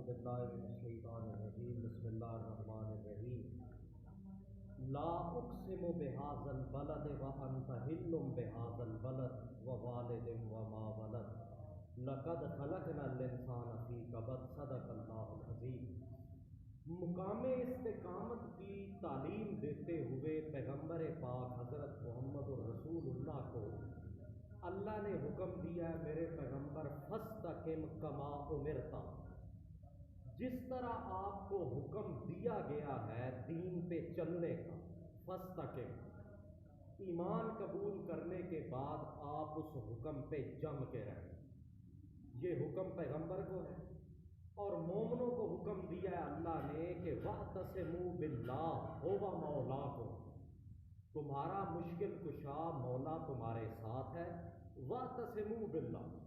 باللہ من الشیطان الرجیم بسم اللہ الرحمن الرحیم لا اقسم بهذا البلد وانت حل بهذا البلد ووالد وما ولد لقد خلقنا الانسان فی کبد صدق اللہ العظیم۔ مقام استقامت کی تعلیم دیتے ہوئے پیغمبر پاک حضرت محمد الرسول اللہ کو اللہ نے حکم دیا ہے میرے پیغمبر فاستقم کما امرتا، جس طرح آپ کو حکم دیا گیا ہے دین پہ چلنے کا، فاستقم ایمان قبول کرنے کے بعد آپ اس حکم پہ جم کے رہیں۔ یہ حکم پیغمبر کو ہے اور مومنوں کو حکم دیا ہے اللہ نے کہ وَاعْتَصِمُوا بِاللَّهِ هُوَ مَوْلَاكُمْ، تمہارا مشکل کشا مولا تمہارے ساتھ ہے۔ وَاعْتَصِمُوا بِاللَّهِ،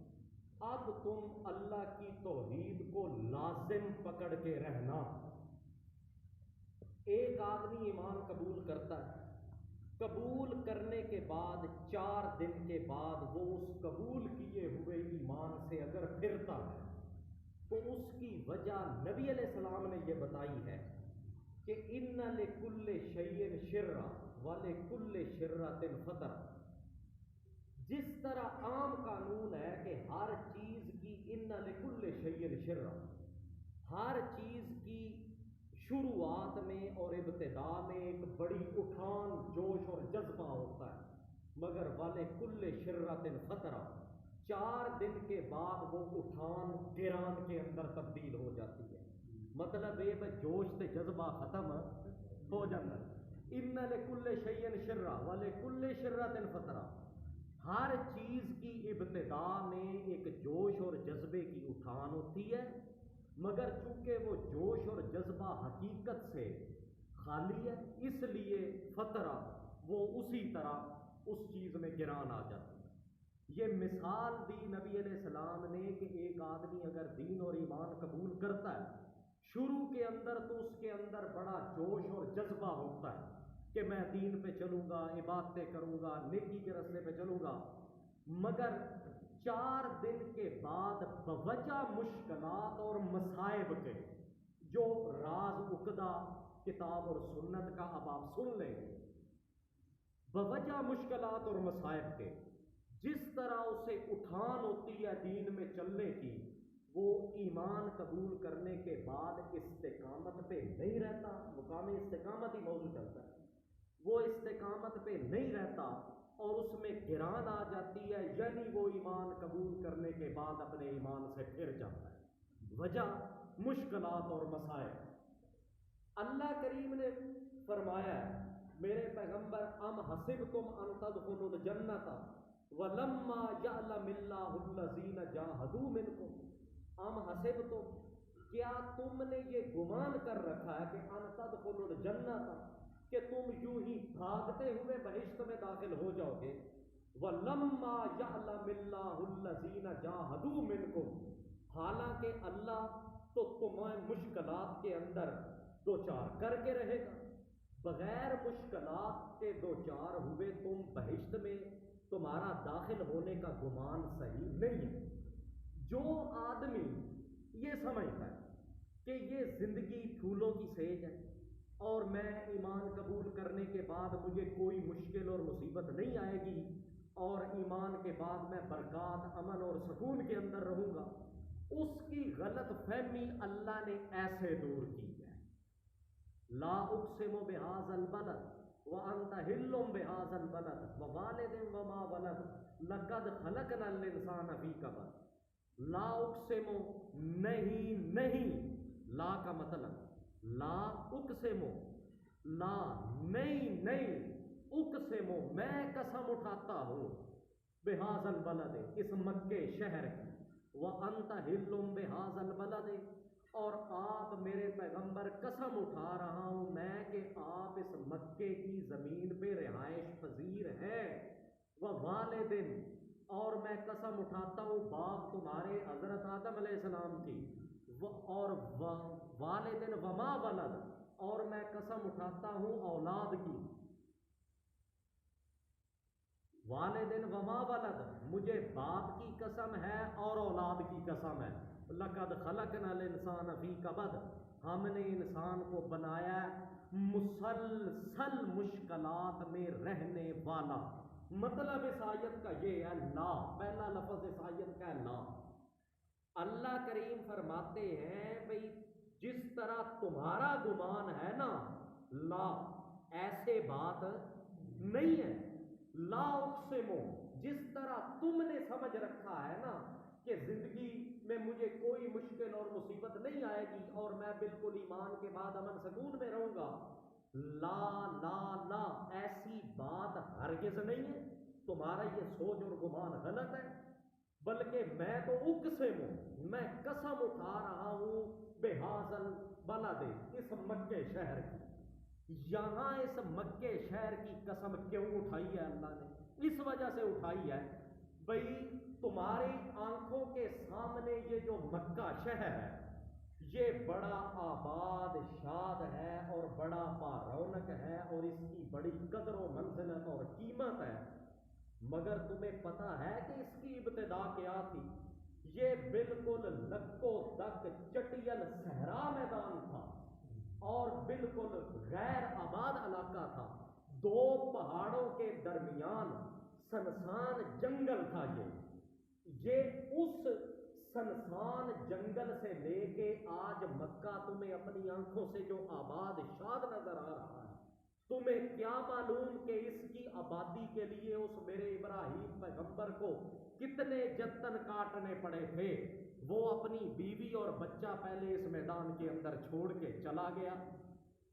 اب تم اللہ کی توحید کو لازم پکڑ کے رہنا۔ ایک آدمی ایمان قبول کرتا ہے، قبول کرنے کے بعد 4 دن کے بعد وہ اس قبول کیے ہوئے ایمان سے اگر پھرتا ہے تو اس کی وجہ نبی علیہ السلام نے یہ بتائی ہے کہ ان لکل شیء شرہ ولکل شرۃ فترہ۔ جس طرح عام قانون ہے کہ ہر چیز کی ان لکل شیء شرہ، ہر چیز کی شروعات میں اور ابتدا میں ایک بڑی اٹھان جوش اور جذبہ ہوتا ہے، مگر ولکل شرۃ فترہ، 4 دن کے بعد وہ اٹھان گران کے اندر تبدیل ہو جاتی ہے۔ مطلب یہ جوش تے جذبہ ختم ہو جاتا ہے۔ ان لکل شیء شرہ ولکل شرۃ فترہ، ہر چیز کی ابتدا میں ایک جوش اور جذبے کی اٹھان ہوتی ہے، مگر چونکہ وہ جوش اور جذبہ حقیقت سے خالی ہے اس لیے فترہ وہ اسی طرح اس چیز میں گران آ جاتی ہے۔ یہ مثال دی نبی علیہ السلام نے کہ ایک آدمی اگر دین اور ایمان قبول کرتا ہے، شروع کے اندر تو اس کے اندر بڑا جوش اور جذبہ ہوتا ہے کہ میں دین پہ چلوں گا، عبادتیں کروں گا، نیکی کے راستے پہ چلوں گا، مگر 4 دن کے بعد بوجہ مشکلات اور مصائب کے، جو راز عقدہ کتاب اور سنت کا اب آپ سن لیں گے، بوجہ مشکلات اور مصائب کے جس طرح اسے اٹھان ہوتی ہے دین میں چلنے کی، وہ ایمان قبول کرنے کے بعد استقامت پہ نہیں رہتا۔ مقام استقامت ہی موضوع چلتا ہے، وہ استقامت پہ نہیں رہتا اور اس میں گران آ جاتی ہے، یعنی وہ ایمان قبول کرنے کے بعد اپنے ایمان سے پھر جاتا ہے۔ وجہ مشکلات اور مسائل۔ اللہ کریم نے فرمایا ہے میرے پیغمبر ام حسبتم ان تدخلوا الجنۃ ولما یعلم اللہ الذین جاہدوا منکم، ام حسبتم، کیا تم نے یہ گمان کر رکھا ہے کہ ان تدخلوا الجنۃ، کہ تم یوں ہی بھاگتے ہوئے بہشت میں داخل ہو جاؤ گے، وَلَمَّا يَعْلَمِ اللَّهُ الَّذِينَ جَاهَدُوا مِنْكُمْ، حالانکہ اللہ تو تمہیں مشکلات کے اندر دوچار کر کے رہے گا۔ بغیر مشکلات کے دوچار ہوئے تم بہشت میں تمہارا داخل ہونے کا گمان صحیح نہیں ہے۔ جو آدمی یہ سمجھتا ہے کہ یہ زندگی پھولوں کی سیج ہے اور میں ایمان قبول کرنے کے بعد مجھے کوئی مشکل اور مصیبت نہیں آئے گی اور ایمان کے بعد میں برکات، امن اور سکون کے اندر رہوں گا، اس کی غلط فہمی اللہ نے ایسے دور کی ہے۔ لا اقسم بهذا البلد وانت حل بهذا البلد ووالد وما ولد لقد خلقنا الانسان فی کبد۔ لا اقسم، نہیں، لا کا مطلب لا اقسم، لا نہیں، اقسم میں قسم اٹھاتا ہوں، بہذا البلد، اس مکے شہر کی، وانت حل بہذا البلد، اور آپ میرے پیغمبر قسم اٹھا رہا ہوں میں کہ آپ اس مکے کی زمین پہ رہائش پذیر ہیں، ووالد، اور میں قسم اٹھاتا ہوں باپ تمہارے حضرت آدم علیہ السلام کی، اور والد وما ولد، اور میں قسم اٹھاتا ہوں اولاد کی، والد وما ولد، مجھے باپ کی قسم ہے اور اولاد کی قسم ہے۔ لقد خلقنا الانسان فی کبد، ہم نے انسان کو بنایا مسلسل مشکلات میں رہنے والا۔ مطلب اس آیت کا یہ ہے لا، پہلا لفظ اس آیت کا ہے لا۔ اللہ کریم فرماتے ہیں بھئی جس طرح تمہارا گمان ہے نا، لا ایسے بات نہیں ہے۔ لا اقسمو، جس طرح تم نے سمجھ رکھا ہے نا کہ زندگی میں مجھے کوئی مشکل اور مصیبت نہیں آئے گی اور میں بالکل ایمان کے بعد امن سکون میں رہوں گا، لا لا لا، ایسی بات ہرگز نہیں ہے۔ تمہارا یہ سوچ اور گمان غلط ہے، بلکہ میں تو اقسم ہوں، میں قسم اٹھا رہا ہوں بہذل بلد، اس مکے شہر کی۔ یہاں اس مکے شہر کی قسم کیوں اٹھائی ہے اللہ نے؟ اس وجہ سے اٹھائی ہے بھئی تمہاری آنکھوں کے سامنے یہ جو مکہ شہر ہے یہ بڑا آباد شاد ہے اور بڑا رونق ہے اور اس کی بڑی قدر و منزلت اور قیمت ہے، مگر تمہیں پتہ ہے کہ اس کی ابتدا کیا تھی؟ یہ بالکل لکو دک چٹیل صحرا میدان تھا اور بالکل غیر آباد علاقہ تھا، دو پہاڑوں کے درمیان سنسان جنگل تھا۔ یہ اس سنسان جنگل سے لے کے آج مکہ تمہیں اپنی آنکھوں سے جو آباد شاد نظر آ رہا ہے، تمہیں کیا معلوم کہ اس کی آبادی کے لیے اس میرے ابراہیم پیغمبر کو کتنے جتن کاٹنے پڑے تھے۔ وہ اپنی بیوی اور بچہ پہلے اس میدان کے اندر چھوڑ کے چلا گیا،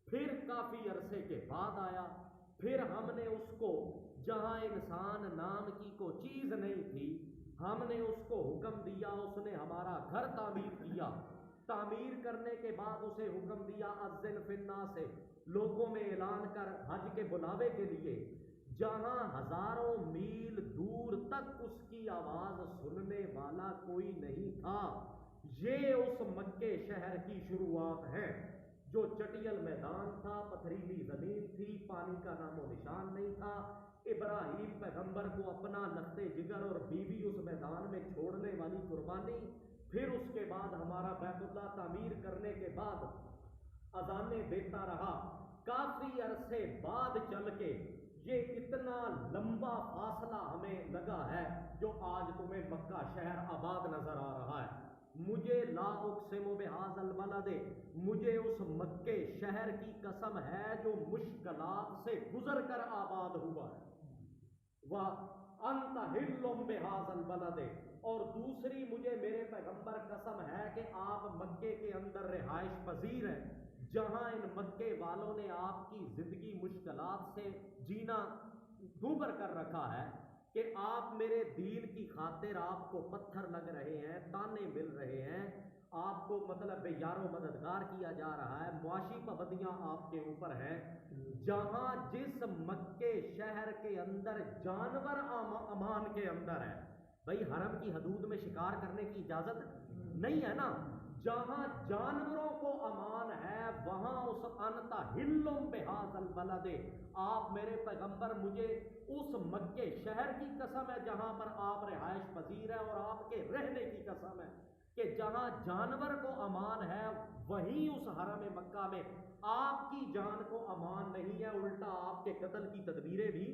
پھر کافی عرصے کے بعد آیا، پھر ہم نے اس کو جہاں انسان نام کی کوئی چیز نہیں تھی، ہم نے اس کو حکم دیا، اس نے ہمارا گھر تعمیر کیا، تعمیر کرنے کے بعد اسے حکم دیا اذن فی الناس سے، لوگوں میں اعلان کر حج کے بلاوے کے لیے، جہاں ہزاروں میل دور تک اس کی آواز سننے والا کوئی نہیں تھا۔ یہ اس مکے شہر کی شروعات ہے جو چٹیل میدان تھا، پتھریلی زمین تھی، پانی کا نام و نشان نہیں تھا۔ ابراہیم پیغمبر کو اپنا لخت جگر اور بیوی اس میدان میں چھوڑنے والی قربانی، پھر اس کے بعد ہمارا بیت اللہ تعمیر کرنے کے بعد اذانیں دیتا رہا، کافی عرصے بعد چل کے یہ اتنا لمبا فاصلہ ہمیں لگا ہے جو آج تمہیں مکہ شہر آباد نظر آ رہا ہے۔ مجھے لا اقسم بہذا البلد، مجھے اس مکے شہر کی قسم ہے جو مشکلات سے گزر کر آباد ہوا ہے، وَأَنْتَ حِلٌّ بِهَذَا الْبَلَدِ، اور دوسری مجھے میرے پیغمبر قسم ہے کہ آپ مکے کے اندر رہائش پذیر ہیں، جہاں ان مکے والوں نے آپ کی زندگی مشکلات سے جینا دوبر کر رکھا ہے کہ آپ میرے دین کی خاطر آپ کو پتھر لگ رہے ہیں، تانے مل رہے ہیں، آپ کو مطلب یار و مددگار کیا جا رہا ہے، معاشی پابندیاں آپ کے اوپر ہیں، جہاں جس مکے شہر کے اندر جانور امان کے اندر ہے۔ بھئی حرم کی حدود میں شکار کرنے کی اجازت نہیں ہے نا، جہاں جانوروں کو امان ہے وہاں اس انت حل بہذا البلد، آپ میرے پیغمبر مجھے اس مکے شہر کی قسم ہے جہاں پر آپ رہائش پذیر ہے، اور آپ کے رہنے کی قسم ہے کہ جہاں جانور کو امان ہے وہیں اس حرم مکہ میں آپ کی جان کو امان نہیں ہے، الٹا آپ کے قتل کی تدبیریں بھی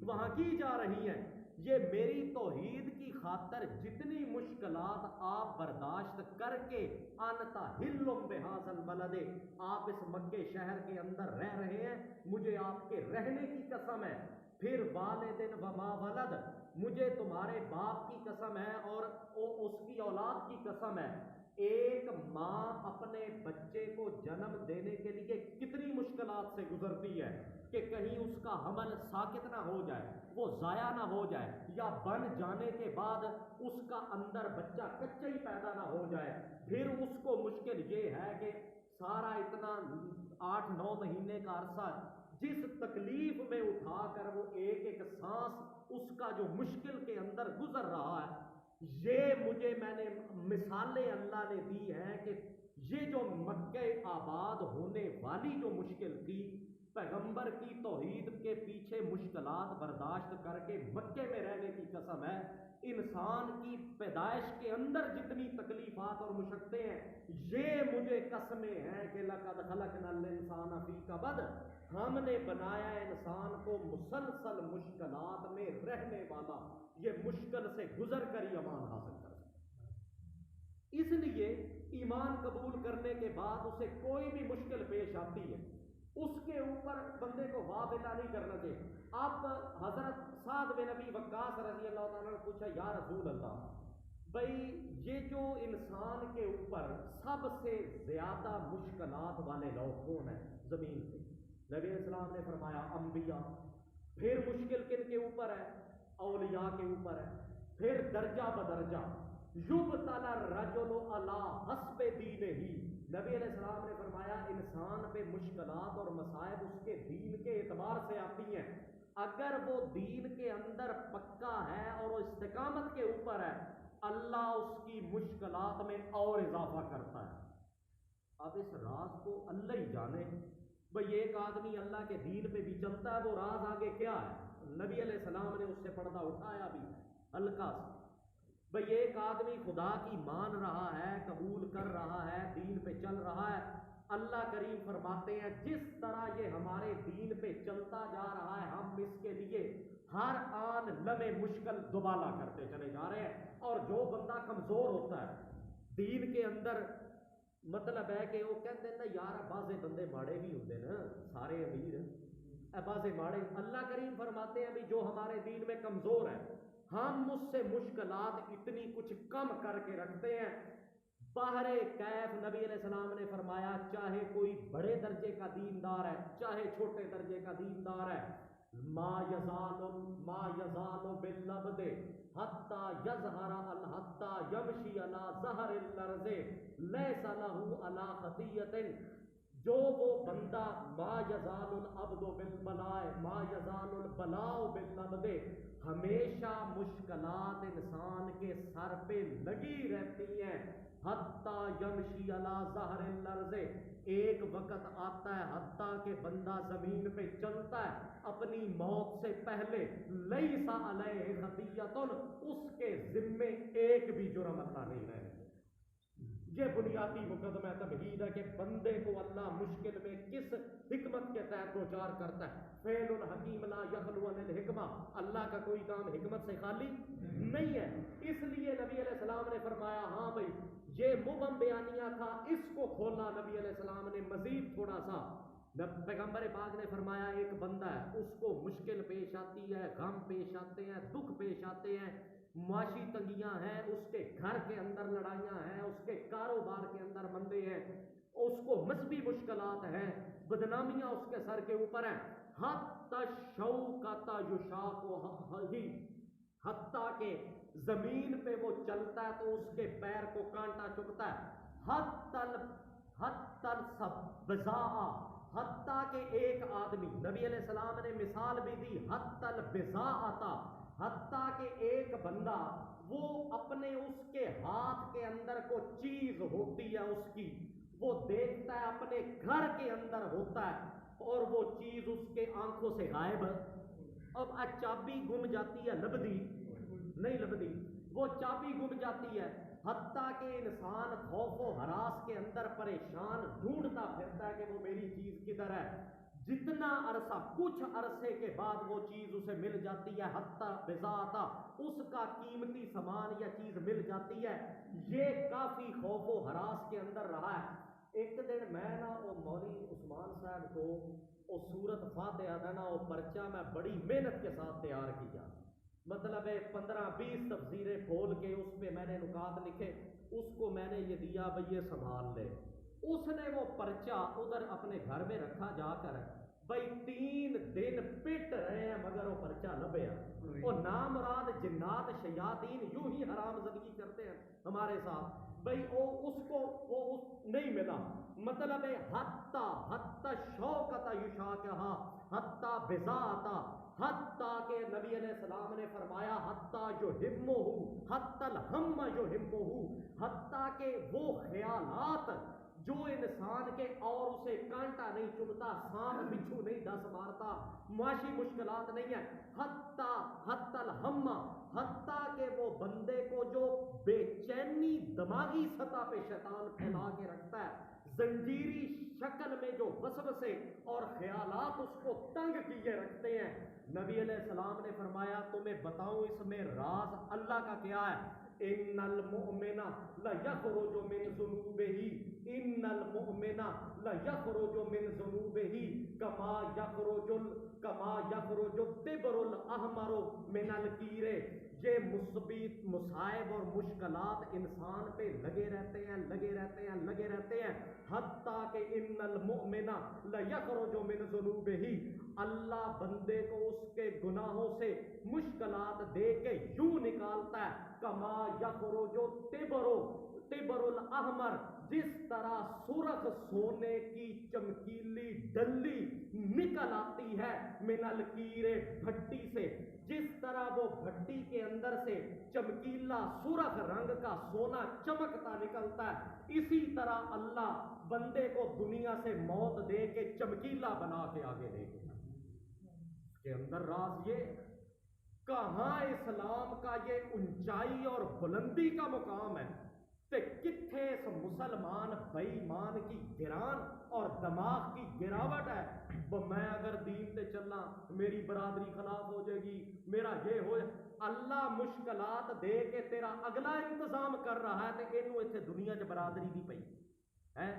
وہاں کی جا رہی ہیں۔ یہ میری توحید کی خاطر جتنی مشکلات آپ برداشت کر کے انت حل بہذا البلد، آپ اس مکے شہر کے اندر رہ رہے ہیں، مجھے آپ کے رہنے کی قسم ہے۔ پھر والدن وما ولد، مجھے تمہارے باپ کی قسم ہے اور اس کی اولاد کی قسم ہے۔ ایک ماں اپنے بچے کو جنم دینے کے لیے کتنی مشکلات سے گزرتی ہے کہ کہیں اس کا حمل ساقط نہ ہو جائے، وہ ضائع نہ ہو جائے، یا بن جانے کے بعد اس کا اندر بچہ کچا ہی پیدا نہ ہو جائے۔ پھر اس کو مشکل یہ ہے کہ سارا اتنا 8-9 مہینے کا عرصہ جس تکلیف میں اٹھا کر وہ ایک ایک سانس اس کا جو مشکل کے اندر گزر رہا ہے، یہ میں نے مثالیں اللہ نے دی ہیں کہ یہ جو مکہ آباد ہونے والی جو مشکل تھی، پیغمبر کی توحید کے پیچھے مشکلات برداشت کر کے مکے میں رہنے کی قسم ہے، انسان کی پیدائش کے اندر جتنی تکلیفات اور مشقتیں ہیں، یہ مجھے قسمیں ہیں کہ لقد خلقنا الانسان فی کبد، ہم نے بنایا انسان کو مسلسل مشکلات میں رہنے والا، یہ مشکل سے گزر کر ہی امان حاصل کر سکتا ہے۔ اس لیے ایمان قبول کرنے کے بعد اسے کوئی بھی مشکل پیش آتی ہے، اس کے اوپر بندے کو واویلا نہیں کرنا چاہیے۔ اب حضرت سعد بن ابی وقاص رضی اللہ تعالیٰ نے پوچھا، یا رسول اللہ، بھائی یہ جو انسان کے اوپر سب سے زیادہ مشکلات والے لوگ کون ہیں زمین پہ؟ نبی علیہ السلام نے فرمایا انبیاء۔ پھر مشکل کن کے اوپر ہے؟ اولیاء کے اوپر ہے۔ پھر درجہ بدرجہ یبتلی الرجل علی حسب دینہ، نبی علیہ السلام نے فرمایا انسان پہ مشکلات اور مصائب اس کے دین کے اعتبار سے آتی ہیں، اگر وہ دین کے اندر پکا ہے اور وہ استقامت کے اوپر ہے، اللہ اس کی مشکلات میں اور اضافہ کرتا ہے۔ اب اس راز کو اللہ ہی جانے، بھئی ایک آدمی اللہ کے دین پہ بھی چلتا ہے، وہ راز آگے کیا ہے؟ نبی علیہ السلام نے اس سے پردہ اٹھایا بھی ہلکا سے، بھئی ایک آدمی خدا کی مان رہا ہے، قبول کر رہا ہے، دین پہ چل رہا ہے، اللہ کریم فرماتے ہیں جس طرح یہ ہمارے دین پہ چلتا جا رہا ہے، ہم اس کے لیے ہر آن لمحے مشکل دوبالا کرتے چلے جا رہے ہیں۔ اور جو بندہ کمزور ہوتا ہے دین کے اندر، مطلب ہے کہ وہ کہتے ہیں نا یار بازے بندے ماڑے بھی ہوتے نا، سارے امیر بازے ماڑے، اللہ کریم فرماتے ہیں بھی جو ہمارے دین میں کمزور ہے ہم اس سے مشکلات اتنی کچھ کم کر کے رکھتے ہیں۔ باہر کیف نبی علیہ السلام نے فرمایا چاہے کوئی بڑے درجے کا دیندار ہے چاہے چھوٹے درجے کا دیندار ہے، ما یزال بالعبد حتی یظہر حتی یمشی علی ظہر الارض لیس لہ علی خطیۃ، جو وہ بندہ ما یزال العبد بالبلاء ما یزال البلاء بالعبد، ہمیشہ مشکلات انسان کے سر پہ لگی رہتی ہیں، حتیٰ یمشی علی ظہر الارض، ایک وقت آتا ہے حتیٰ کہ بندہ زمین پہ چلتا ہے اپنی موت سے پہلے، لیس علیہ خطیۃ، اس کے ذمے ایک بھی جرم اللہ نہیں رہنے۔ یہ بنیادی مقدمہ تمہید ہے کہ بندے کو اللہ مشکل میں کس حکمت کے تحت دوچار کرتا ہے۔ فعل الحکیم لا یخلو عن الحکمہ، اللہ کا کوئی کام حکمت سے خالی نہیں ہے۔ اس لیے نبی علیہ السلام نے فرمایا ہاں بھائی یہ مبہم بیانیہ تھا، اس کو کھولا نبی علیہ السلام نے مزید تھوڑا سا۔ پیغمبر پاک نے فرمایا ایک بندہ ہے اس کو مشکل پیش آتی ہے، غم پیش آتے ہیں، دکھ پیش آتے ہیں، معاشی تنگیاں ہیں، اس کے گھر کے اندر لڑائیاں ہیں، اس کے کاروبار کے اندر مندے ہیں، اس کو مذہبی مشکلات ہیں، بدنامیاں اس کے سر کے اوپر ہیں، حتی الشوکۃ یشاقھہ، حتیٰ کہ زمین پہ وہ چلتا ہے تو اس کے پیر کو کانٹا چبھتا ہے، حتی البضاء، حتیٰ کہ ایک آدمی، نبی علیہ السلام نے مثال بھی دی، حتی البضاءۃ، حتیٰ کہ ایک بندہ وہ اپنے اس کے ہاتھ کے اندر کو چیز ہوتی ہے اس کی، وہ دیکھتا ہے اپنے گھر کے اندر ہوتا ہے اور وہ چیز اس کے آنکھوں سے غائب ہے۔ اب چابی گم جاتی ہے، لبدی نہیں لبدی، وہ چابی گم جاتی ہے، حتیٰ کہ انسان خوف و ہراس کے اندر پریشان ڈھونڈتا پھرتا ہے کہ وہ میری چیز کدھر ہے، جتنا عرصہ کچھ عرصے کے بعد وہ چیز اسے مل جاتی ہے، حتیٰ بضاعتا، اس کا قیمتی سامان یا چیز مل جاتی ہے، یہ کافی خوف و ہراس کے اندر رہا ہے۔ ایک دن میں نا وہ مولوی عثمان صاحب کو وہ سورت فاتحہ تھا نا وہ پرچہ میں بڑی محنت کے ساتھ تیار کیا، مطلب 15-20 تفسیریں کھول کے اس پہ میں نے نکات لکھے، اس کو میں نے یہ دیا بھئی یہ سنبھال لے، اس نے وہ پرچہ ادھر اپنے گھر میں رکھا جا کر، بھائی 3 دن پٹ رہے ہیں مگر وہ پرچہ نہ بیا، وہ نامراد جنات شیاطین یوں ہی حرام زدگی کرتے ہیں ہمارے ساتھ، بھائی اس کو وہ نہیں ملا، مطلب ہے حتی شوکۃ یشاقھہ حتی بضاعۃ، حتیٰ کہ نبی علیہ السلام نے فرمایا حتیٰ یہمہ، حتی الہم یہمہ، حتیٰ کہ وہ خیالات جو انسان کے اور اسے کانٹا نہیں چبھتا، سانپ بچھو نہیں ڈس مارتا، معاشی مشکلات نہیں ہے، حتی الہمہ، حتیٰ کہ وہ بندے کو جو بے چینی دماغی سطح پہ شیطان پھیلا کے رکھتا ہے، زنجیری شکل میں جو وسوسے اور خیالات اس کو تنگ کیے رکھتے ہیں، نبی علیہ السلام نے فرمایا تمہیں بتاؤں اس میں راز اللہ کا کیا ہے؟ ان المؤمن لیخرج من ذنوبہ، ان المؤمن لیخرج من ذنوبہ کما یخرج التبر الاحمر من القیر۔ یہ مثبت مصائب اور مشکلات انسان پہ لگے رہتے ہیں حتیٰ کہ ان المؤمن لیخرج من ذنوبہ، اللہ بندے کو اس کے گناہوں سے مشکلات دے کے یوں نکالتا ہے کما یخرج التبر الاحمر، جس طرح سرخ سونے کی چمکیلی ڈلی نکل آتی ہے من القیر، بھٹی سے، جس طرح وہ بھٹی کے اندر سے چمکیلا سرخ رنگ کا سونا چمکتا نکلتا ہے، اسی طرح اللہ بندے کو دنیا سے موت دے کے چمکیلا بنا کے آگے لے گیا۔ اس کے اندر راز یہ کہاں اسلام کا یہ اونچائی اور بلندی کا مقام ہے کہ کتھے اس مسلمان بے ایمان کی گران اور دماغ کی گراوٹ ہے، میں اگر دین تے چلنا میری برادری خلاف ہو جائے گی، میرا یہ ہو جائے، اللہ مشکلات دے کے تیرا اگلا انتظام کر رہا ہے تے اینو ایتھے دنیا چ برادری دی پئی ہے،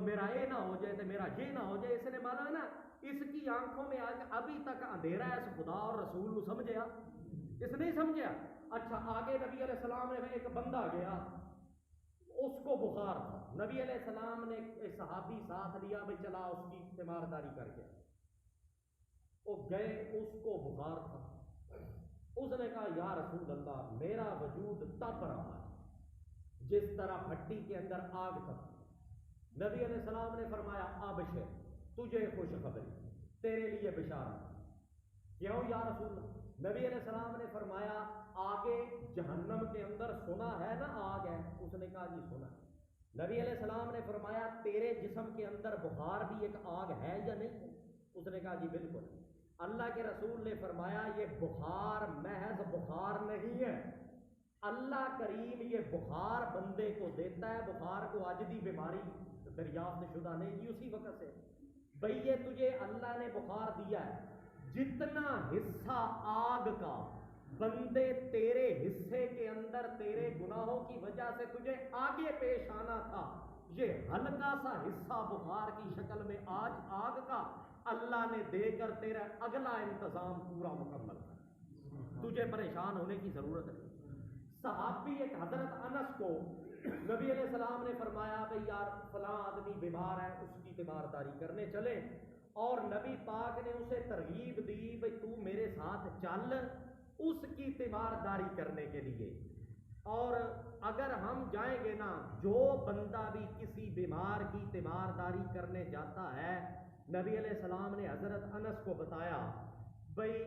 میرا یہ نہ ہو جائے تے میرا یہ نہ ہو جائے۔ اس نے مانا ہے نا، اس کی آنکھوں میں آج ابھی تک اندھیرا ہے، اس خدا اور رسول کو سمجھیا، اس نہیں سمجھا۔ اچھا آگے نبی علیہ السلام نے ایک بندہ گیا، اس کو بخار تھا، نبی علیہ السلام نے ایک صحابی ساتھ لیا، بھائی چلا اس کی تیمارداری کر کے، وہ گئے، اس کو بخار تھا، اس نے کہا یا رسول اللہ میرا وجود تپ رہا ہے جس طرح بھٹی کے اندر آگ تپتی۔ نبی علیہ السلام نے فرمایا ابشر، تجھے خوشخبری، تیرے لیے بشارت۔ کیوں یا رسول اللہ؟ نبی علیہ السلام نے فرمایا آگے جہنم کے اندر سنا ہے نا آگ ہے؟ اس نے کہا جی سنا۔ نبی علیہ السلام نے فرمایا تیرے جسم کے اندر بخار بھی ایک آگ ہے یا نہیں؟ اس نے کہا جی بالکل۔ اللہ کے رسول نے فرمایا یہ بخار محض بخار نہیں ہے، اللہ کریم یہ بخار بندے کو دیتا ہے، بخار کو اجدی بیماری دریافت شدہ نہیں جی اسی وقت سے، بھئی یہ تجھے اللہ نے بخار دیا ہے، جتنا حصہ آگ کا بندے تیرے حصے کے اندر تیرے گناہوں کی وجہ سے تجھے آگے پیش آنا تھا، یہ ہلکا سا حصہ بخار کی شکل میں آج آگ کا اللہ نے دے کر تیرا اگلا انتظام پورا مکمل کر، تجھے پریشان ہونے کی ضرورت نہیں۔ صحابی ایک حضرت انس کو نبی علیہ السلام نے فرمایا بھئی یار فلاں آدمی بیمار ہے، اس کی تیمارداری کرنے چلے، اور نبی پاک نے اسے ترغیب دی بھئی تو میرے ساتھ چل اس کی تیمارداری کرنے کے لیے، اور اگر ہم جائیں گے نا، جو بندہ بھی کسی بیمار کی تیمارداری کرنے جاتا ہے، نبی علیہ السلام نے حضرت انس کو بتایا بھئی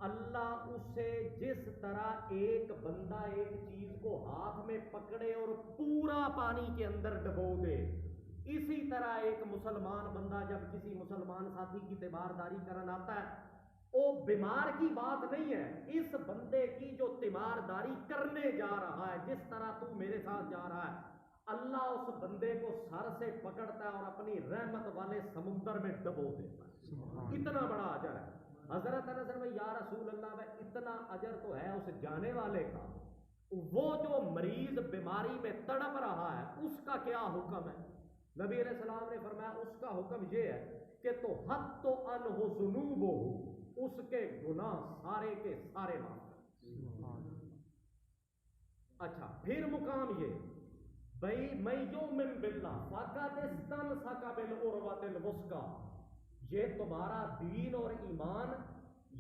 اللہ اسے جس طرح ایک بندہ ایک چیز کو ہاتھ میں پکڑے اور پورا پانی کے اندر ڈبو دے، اسی طرح ایک مسلمان بندہ جب کسی مسلمان ساتھی کی تیمارداری کرن آتا ہے، وہ بیمار کی بات نہیں ہے، اس بندے کی جو تیمارداری کرنے جا رہا ہے، جس طرح تو میرے ساتھ جا رہا ہے، اللہ اس بندے کو سر سے پکڑتا ہے اور اپنی رحمت والے سمندر میں ڈبو دیتا ہے، اتنا بڑا اجر ہے۔ حضرت انس نے یا رسول اللہ میں اتنا اجر تو ہے اس جانے والے کا، وہ جو مریض بیماری میں تڑپ رہا ہے اس کا کیا حکم ہے؟ نبی علیہ السلام نے فرمایا اس کا حکم یہ ہے کہ تو حت تو انہ ذنوبہ، اس کے گناہ سارے کے سارے معاف کر۔ اچھا پھر مقام یہ بھئی من یؤمن باللہ فقد استمسک بالعروۃ الوثقی، یہ تمہارا دین اور ایمان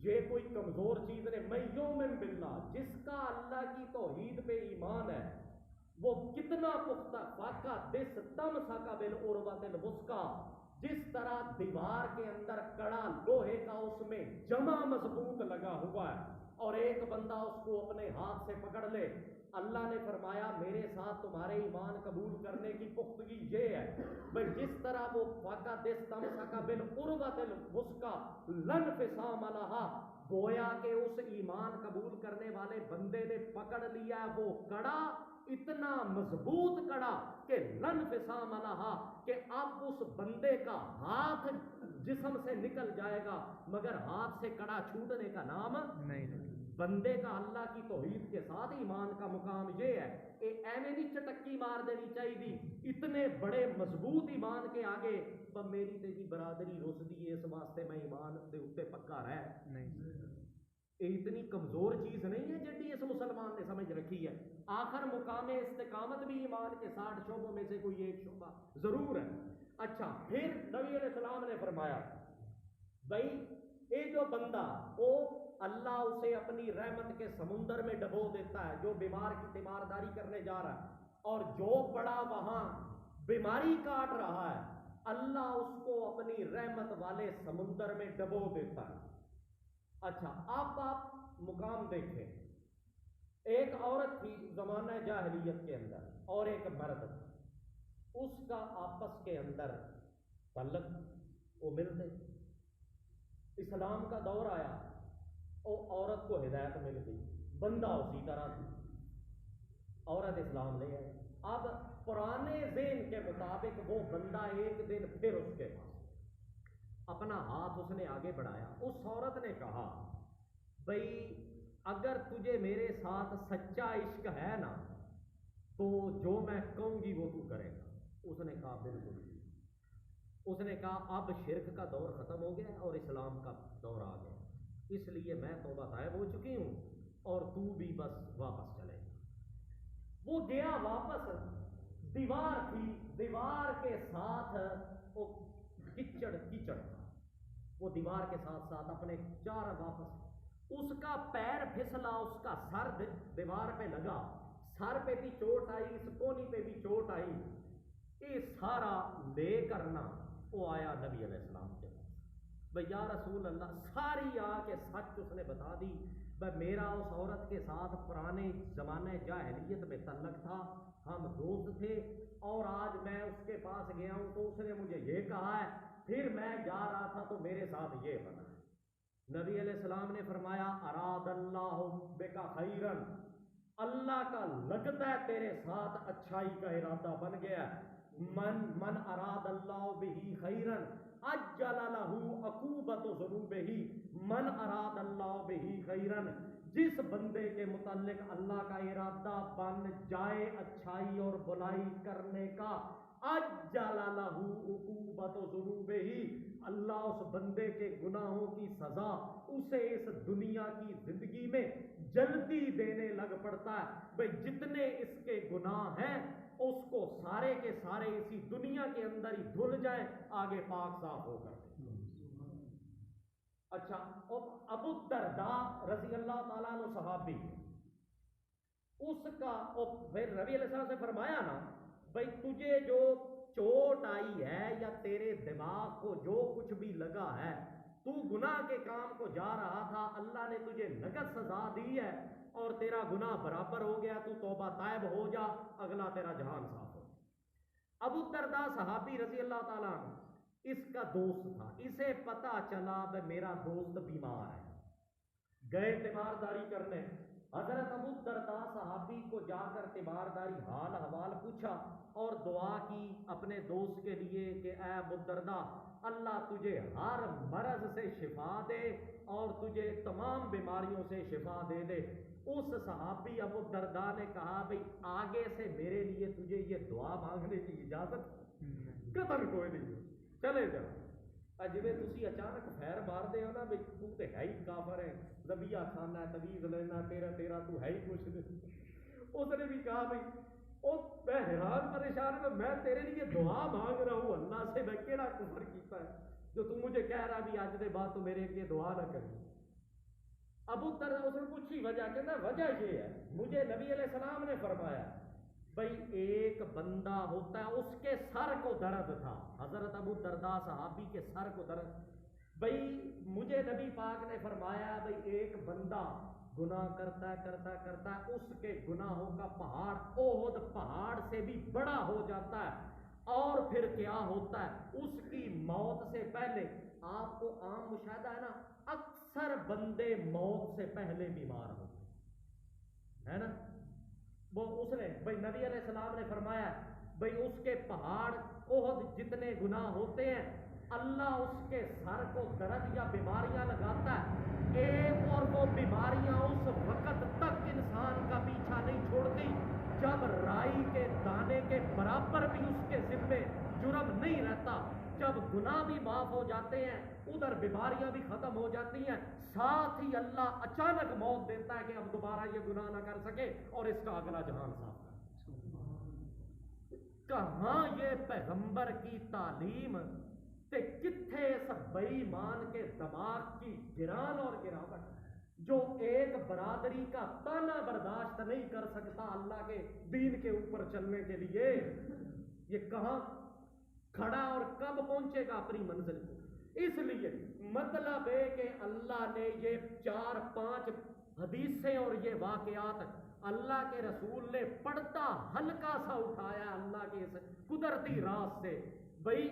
یہ کوئی کمزور چیز نہیں، من یؤمن باللہ، جس کا اللہ کی توحید پہ ایمان ہے وہ کتنا پختہ، فقد استمسک بالعروۃ الوثقی، جس طرح دیوار کے اندر کڑا لوہے کا اس میں جمع مضبوط لگا ہوا ہے اور ایک بندہ اس کو اپنے ہاتھ سے پکڑ لے اللہ نے فرمایا میرے ساتھ تمہارے ایمان قبول کرنے کی پختگی یہ ہے بھئی جس طرح وہ فقط استمسک بالعروۃ الوثقی لا انفصام لہا، گویا کہ اس ایمان قبول کرنے والے بندے نے پکڑ لیا ہے وہ کڑا، اتنا مضبوط کڑا کہ لا انفصام لہا، کہ اب اس بندے کا ہاتھ جسم سے نکل جائے گا مگر ہاتھ سے کڑا چھوٹنے کا نام نہیں۔ بندے کا اللہ کی توحید کے ساتھ ایمان کا مقام یہ ہے کہ ایویں نہیں چٹکی مار دینی چاہیے، اتنے بڑے مضبوط ایمان کے آگے میری تے جی برادری رس دی اس واسطے میں ایمان دے اوتے پکا رہ نہیں، یہ اتنی کمزور چیز نہیں ہے جیڑی اس مسلمان نے سمجھ رکھی ہے۔ آخر مقام استقامت بھی ایمان کے 60 شعبوں میں سے کوئی ایک شعبہ ضرور ہے۔ اچھا پھر نبی علیہ السلام نے فرمایا بھائی یہ جو بندہ وہ اللہ اسے اپنی رحمت کے سمندر میں ڈبو دیتا ہے، جو بیمار کی تیمارداری کرنے جا رہا ہے اور جو پڑا وہاں بیماری کاٹ رہا ہے، اللہ اس کو اپنی رحمت والے سمندر میں ڈبو دیتا ہے۔ اچھا اب آپ مقام دیکھیں، ایک عورت تھی زمانہ جاہلیت کے اندر اور ایک مرد تھا، اس کا آپس کے اندر تعلق، وہ ملتے، اسلام کا دور آیا اور عورت کو ہدایت مل گئی، بندہ اسی طرح تھی، عورت اسلام لے آئی۔ اب پرانے ذہن کے مطابق وہ بندہ ایک دن پھر اس کے پاس اپنا ہاتھ اس نے آگے بڑھایا، اس عورت نے کہا بھئی اگر تجھے میرے ساتھ سچا عشق ہے نا تو جو میں کہوں گی وہ تو کرے گا۔ اس نے کہا بالکل۔ اس نے کہا اب شرک کا دور ختم ہو گیا اور اسلام کا دور آ گیا، اس لیے میں توبہ طائب ہو چکی ہوں اور تو بھی بس واپس چلے گا۔ وہ گیا واپس، دیوار تھی، دیوار کے ساتھ وہ کچڑ تھا، وہ دیوار کے ساتھ ساتھ اپنے چار واپس، اس کا پیر پھسلا، اس کا سر دیوار پہ لگا، سر پہ بھی چوٹ آئی، اس کونی پہ بھی چوٹ آئی، یہ سارا لے کرنا وہ آیا نبی علیہ السلام کے پاس، بھئی یا رسول اللہ، ساری آ کے سچ اس نے بتا دی، بھئی میرا اس عورت کے ساتھ پرانے زمانے جاہلیت میں تعلق تھا، ہم دوست تھے، اور آج میں اس کے پاس گیا ہوں تو اس نے مجھے یہ کہا ہے، پھر میں جا رہا تھا تو میرے ساتھ یہ بنا۔ نبی علیہ السلام نے فرمایا اراد اللہ بک خیرن، اللہ کا لگتا ہے تیرے ساتھ اچھائی کا ارادہ بن گیا ہے۔ من اراد اللہ بہ خیرن عجل لہ عقوبۃ ذنوبہ، من اراد اللہ بہ خیرن، جس بندے کے متعلق اللہ کا ارادہ بن جائے اچھائی اور بلائی کرنے کا، عجل لہ عقوبۃ ذنوبہ، اللہ اس بندے کے گناہوں کی سزا اسے اس دنیا کی زندگی میں جلدی دینے لگ پڑتا ہے۔ بھئی جتنے اس کے گناہ ہیں اس کو سارے کے سارے اسی دنیا کے اندر ہی دھل جائیں، آگے پاک صاف ہو کر۔ اچھا ابو الدرداء رضی اللہ تعالیٰ عنہ صحابی، اس کا پھر نبی علیہ السلام سے فرمایا نا بھئی تجھے جو چوٹ آئی ہے یا تیرے دماغ کو جو کچھ بھی لگا ہے، تو گناہ کے کام کو جا رہا تھا، اللہ نے تجھے نقد سزا دی ہے اور تیرا گناہ برابر ہو گیا، تو توبہ طائب ہو جا، اگلا تیرا جہان صاف ہو۔ ابو الدرداء صحابی رضی اللہ تعالیٰ عنہ، اس کا دوست تھا، اسے پتا چلا کہ میرا دوست بیمار ہے، گئے تیمارداری کرنے، حضرت ابو الدرداء صحابی کو جا کر تیمارداری حال حوال پوچھا اور دعا کی اپنے دوست کے لیے کہ اے ابو الدرداء، اللہ تجھے ہر مرض سے شفا دے اور تجھے تمام بیماریوں سے شفا دے دے۔ اس صحابی ابو الدرداء نے کہا بھئی آگے سے میرے لیے تجھے یہ دعا مانگنے کی اجازت قطن کوئی نہیں، چلے جاؤ۔ جویں تسی اچانک پھیر مار دے ہو نا بھئی تو تے ہے ہی کافر ہے، ذبیحہ کھانا ہے، تویز لینا، تیرا تو ہے ہی کچھ نہیں۔ اس نے بھی کہا بھئی میں حیران پریشان ہوں، میں تیرے لیے دعا مانگ رہا ہوں اللہ سے، میں کیڑا کفر کیتا ہے جو تو مجھے کہہ رہا بھی آج دے بعد تو میرے لیے دعا نہ کریں۔ ابو الدرداء اس نے پوچھی وجہ، کہنا وجہ یہ ہے مجھے نبی علیہ السلام نے فرمایا بھئی ایک بندہ ہوتا ہے، اس کے سر کو درد تھا، حضرت ابو الدرداء صحابی کے سر کو درد، بھئی مجھے نبی پاک نے فرمایا بھئی ایک بندہ گناہ کرتا ہے اس کے گناہوں کا پہاڑ احد پہاڑ سے بھی بڑا ہو جاتا ہے، اور پھر کیا ہوتا ہے اس کی موت سے پہلے، آپ کو عام مشاہدہ ہے نا، اکثر بندے موت سے پہلے بیمار ہوتے ہے نا، وہ اس نے بھائی نبی علیہ السلام نے فرمایا بھائی اس کے پہاڑ احد جتنے گناہ ہوتے ہیں اللہ اس کے سر کو درد یا بیماریاں لگاتا ہے ایک، اور وہ بیماریاں اس وقت تک انسان کا پیچھا نہیں چھوڑتی جب رائی کے دانے کے برابر بھی اس کے ذمے جرم نہیں رہتا، جب گناہ بھی معاف ہو جاتے ہیں ادھر بیماریاں بھی ختم ہو جاتی ہیں، ساتھ ہی اللہ اچانک موت دیتا ہے کہ اب دوبارہ یہ گناہ نہ کر سکے اور اس کا اگلا جہان صاف کر۔ کہاں یہ پیغمبر کی تعلیم تے کتھے اس بے ایمان کے دماغ کی گران اور گراوٹ جو ایک برادری کا تانا برداشت نہیں کر سکتا اللہ کے دین کے اوپر چلنے کے لیے، یہ کہاں کھڑا اور کب پہنچے گا اپنی منزل کو؟ اس لیے مطلب ہے کہ اللہ نے یہ 4-5 حدیثیں اور یہ واقعات اللہ کے رسول نے پڑھتا ہلکا سا اٹھایا اللہ کے اس قدرتی راز سے، بھئی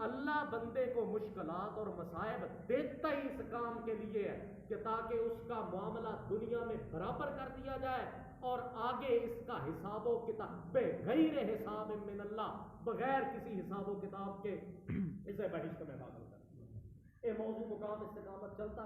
اللہ بندے کو مشکلات اور مصائب دیتا ہی اس کام کے لیے ہے کہ تاکہ اس کا معاملہ دنیا میں برابر کر دیا جائے اور آگے اس کا حساب و کتاب بغیر حساب من اللہ، بغیر کسی حساب و کتاب کے اسے بہشت میں داخل کر دیا۔ یہ موضوع مقام استقامت چلتا ہے۔